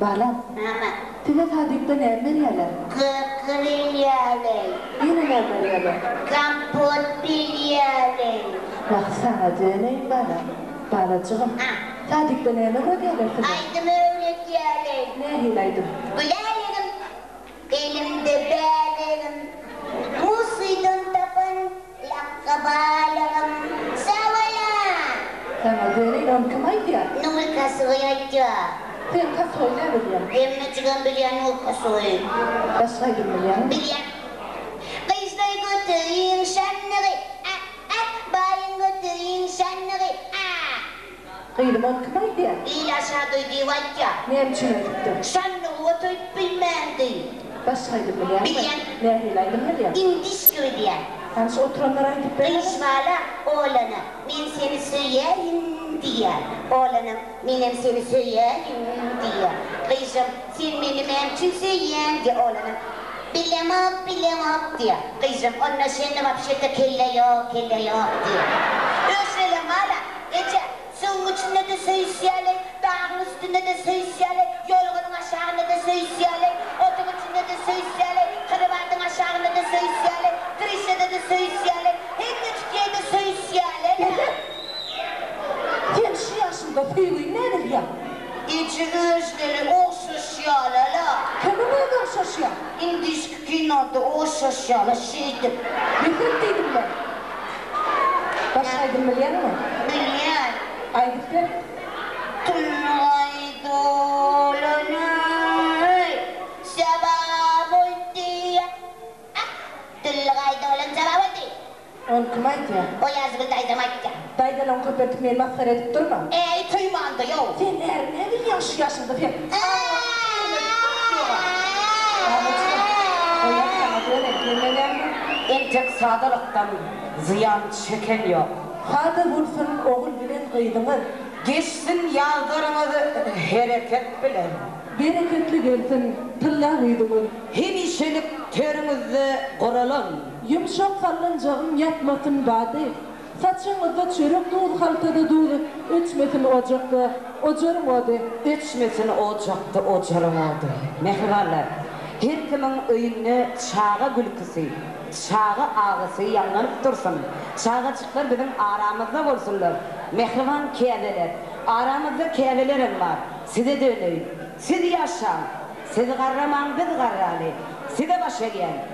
Balam. Ama. Tine tadikten emmer yalar. Kırkırın yalar. Yine emmer yalar. Kampot bil yalar. Bak sana döneyim balam. Balacığım. Tadikten emmer o yalar. Aydım öğret yalar. Ne hilaydım? Gülerim. Elimde bağlarım. Musuydun tapan. Lakkabalarım. Savala. Sana döneyim on kımaydı ya. Nur kasıyacı. Sen kas oynadın ya. Emre çıkan bilyen nur kasıyı. Başlaydım mı ya? Bilyen. Kızlar götüreyim şanları. Bayın götüreyim şanları. Kıydım on kımaydı ya. İyi aşağıda divaçya. Ne biçim ediptim? Şanları oturup bilmemdi. Başlaydım mı ya? Bilyen. Ne hilaydım her ya? İndiş diyen. Hani şu oturanlara gidip ben İşvala oğlana. Ben seni söyleyeyim diye. Oğlanım benim seni söyleyeyim diye. Kızım sen benim emçin söyleyeyim diye oğlanım. Bilemem diye. Kızım onunla senin vapşette kelle yok diye. Özlerim hala. Ece suyun içinde de söyseyerler, dağın üstünde de söyseyerler, yolgunun aşağında da söyseyerler, otun içinde de söyseyerler, kırıvardın aşağında da söyseyerler, trişede de söyseyerler, hem üçgeye de söyseyerler. Sen şu yaşında fıyığın nedir ya? İçi özleri o sosyalara. Kendime de şaşıyor. İndisk kinoda o sosyala şeydim. Yıkıntıydım ben. Başlaydım mı yani mi? Bilyen. Aydık ben. Tülay dolanay. Sabah buldiye. Tülay dolan sabah buldiye. On kımaydı ya. O yazgı daydamakta. Daydan on köpürtüp beni mazhar edip durma. Tüymandı yok. Sen ne bileyim şu yaşında falan. O yaşana böyle gelmeden mi? En tek sağdalıktan ziyan çeken yok. Hadi vursun oğul bilen kıydımın. Geçsin yağdırmadı hareket bilen. Bereketli gelsin tılla kıydımın. Hem işenip terimizi kuralım. Yumuşak salıncağım yatmasın bade. Saçınızda çörek doğdu, haltada doğdu. Öçmesin ocakta, ocarım oldu. Geçmesin ocakta ocarım oldu. Mehribanlar, her kimin öyünne çağı gülküsü, çağı ağısı yanlanıp dursun. Çağıcıklar bizim aramızda olsunlar. Mehriban kâdeler, aramızda kâdelerim var. Size de öneyim, siz yaşa, siz garraman biz garrali, size başa gel.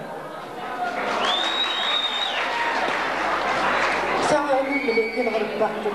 Sana ömür bile gel varıp baktım.